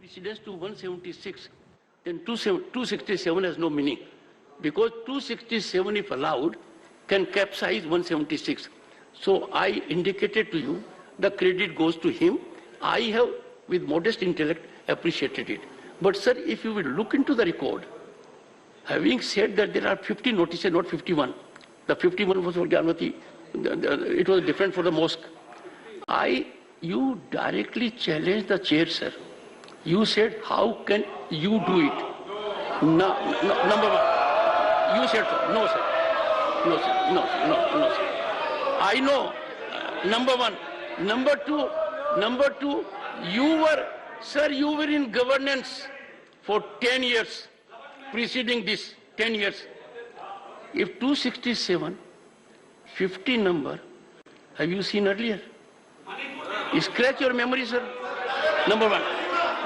precedence to 176, then 267 has no meaning. Because 267, if allowed, can capsize 176. So I indicated to you, the credit goes to him. I have, with modest intellect, appreciated it. But sir, if you will look into the record, having said that there are 50 notices, not 51. The 51 was for Gyanmati. It was different for the mosque. You directly challenged the chair, sir. You said, how can you do it? No, number one. You said so. No, sir. No, sir. No, sir. I know. Number one. Number two, you were in governance for 10 years, preceding this, 10 years. If 267, 50 number, have you seen earlier? Scratch your memory, sir. Number one.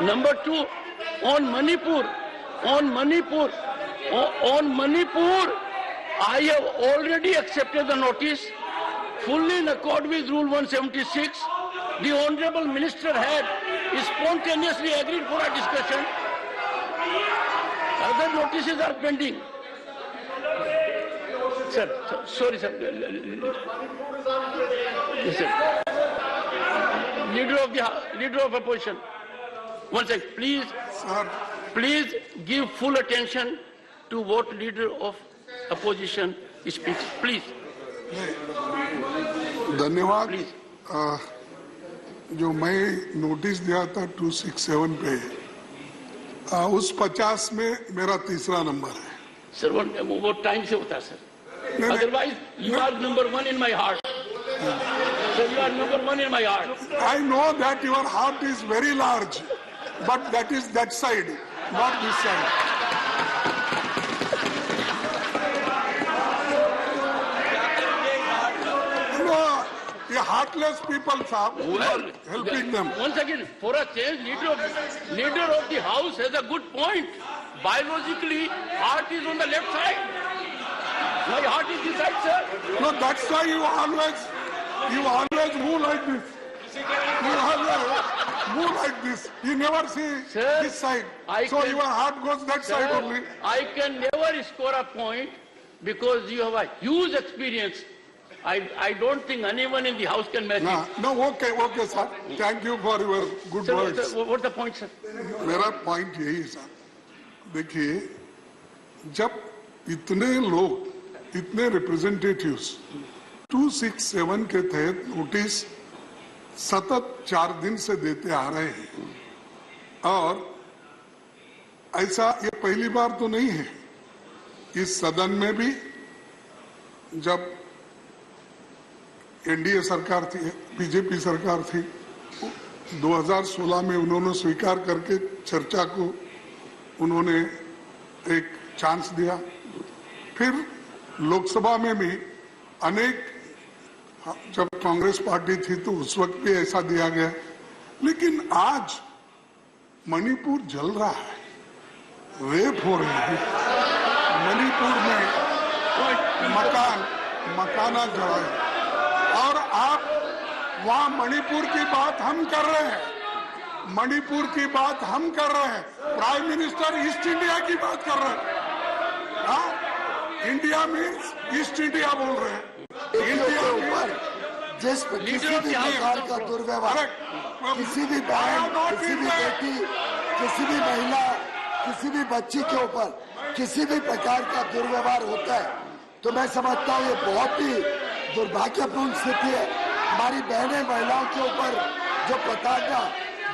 Number two, on Manipur, I have already accepted the notice, fully in accord with Rule 176. The Honorable Minister had spontaneously agreed for a discussion. Other notices are pending. Sir, sorry, sir. Listen. Leader of opposition. One second, please. Sir. Please give full attention to what Leader of Opposition speaks. Please. धन्यवाद। Please. जो मैं notice दिया था 267 पे, उस 50 में मेरा तीसरा नंबर है। सर वो टाइम से होता है sir. Otherwise, you are number one in my heart. Sir, you are number one in my heart. I know that your heart is very large, but that is that side, not this side. No, the heartless people, sir, well, helping them. Once again, for a change, leader of the house has a good point. Biologically, heart is on the left side. My heart is this side, sir. No, that's why you always move like this. You always move like this. You never see Sir, this side. So your heart goes that side Sir, only. I can never score a point because you have a huge experience. I don't think anyone in the house can match it. No, okay, sir. Thank you for your good Sir, words. what's the point, sir? मेरा point यही है sir, देखिए जब इतने लोग, इतने representatives 267 के तहत नोटिस सतत 4 दिन से देते आ रहे हैं और ऐसा ये पहली बार तो नहीं है। इस सदन में भी जब एनडीए सरकार थी, बीजेपी सरकार थी, 2016 में उन्होंने स्वीकार करके चर्चा को उन्होंने एक चांस दिया। फिर लोकसभा में भी अनेक, जब कांग्रेस पार्टी थी तो उस वक्त भी ऐसा दिया गया। लेकिन आज मणिपुर जल रहा है, रेप हो रहे हैं, मणिपुर में मकाना जला है और आप वहां मणिपुर की बात हम कर रहे हैं, मणिपुर की बात हम कर रहे हैं, प्राइम मिनिस्टर ईस्ट इंडिया की बात कर रहे हैं। हाँ, इंडिया मीन्स ईस्ट इंडिया बोल रहे हैं। इंडिया के ऊपर जिस किसी भी प्रकार का दुर्व्यवहार, किसी भी बहन, किसी भी बेटी, किसी भी महिला, किसी भी बच्ची के ऊपर किसी भी प्रकार का दुर्व्यवहार होता है तो मैं समझता हूँ ये बहुत ही दुर्भाग्यपूर्ण स्थिति है। हमारी बहनें, महिलाओं के ऊपर जो प्रताड़ना,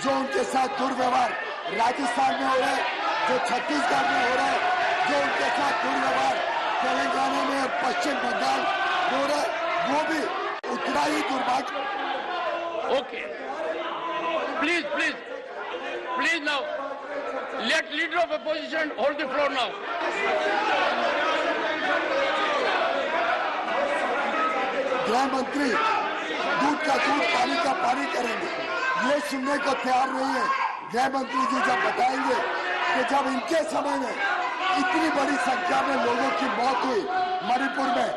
जो उनके साथ दुर्व्यवहार राजस्थान में हो रहा है, जो छत्तीसगढ़ में हो रहा है, जो उनके साथ दुर्व्यवहार तेलंगाना में और पश्चिम बंगाल हो रहा है, वो भी उतना ही दुर्भाग्य। Okay. Please now. Let Leader of Opposition hold the floor now. गृह मंत्री दूध का दूध, पानी का पानी करेंगे, ये सुनने को तैयार नहीं है। गृह मंत्री जी जब बताएंगे कि जब इनके समय में इतनी बड़ी संख्या में लोगों की मौत हुई मणिपुर में,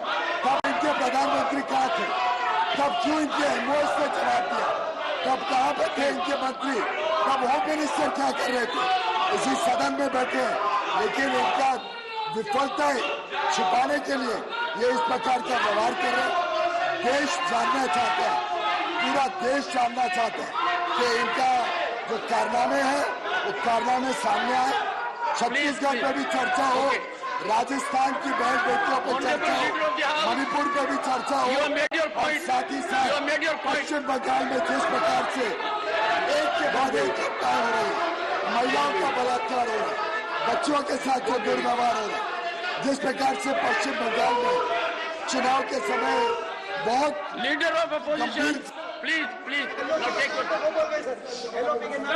तब इनके प्रधानमंत्री कहाँ थे, तब क्यों इनके एमओएस ने जवाब दिया, तब कहाँ पे थे इनके मंत्री, तब होम मिनिस्टर क्या कर रहे थे, इसी सदन में बैठे। लेकिन इनका विफलता छिपाने के लिए ये इस प्रकार का व्यवहार कर रहे हैं। देश जानना चाहते हैं, पूरा देश जानना चाहता है कि इनका जो कारनामे हैं वो कारनामे सामने आए। छत्तीसगढ़ पे भी चर्चा हो, राजस्थान की बहन बेटियों पर चर्चा हो, मणिपुर पे भी चर्चा हो, और साथ ही साथ पश्चिम बंगाल में जिस प्रकार से एक के बाद एक घटना हो रही है, महिलाओं का बलात्कार हो रहा है, बच्चों के साथ जो दुर्व्यवहार हो रहा है, जिस प्रकार से पश्चिम बंगाल में चुनाव के समय बहुत leader of opposition, please please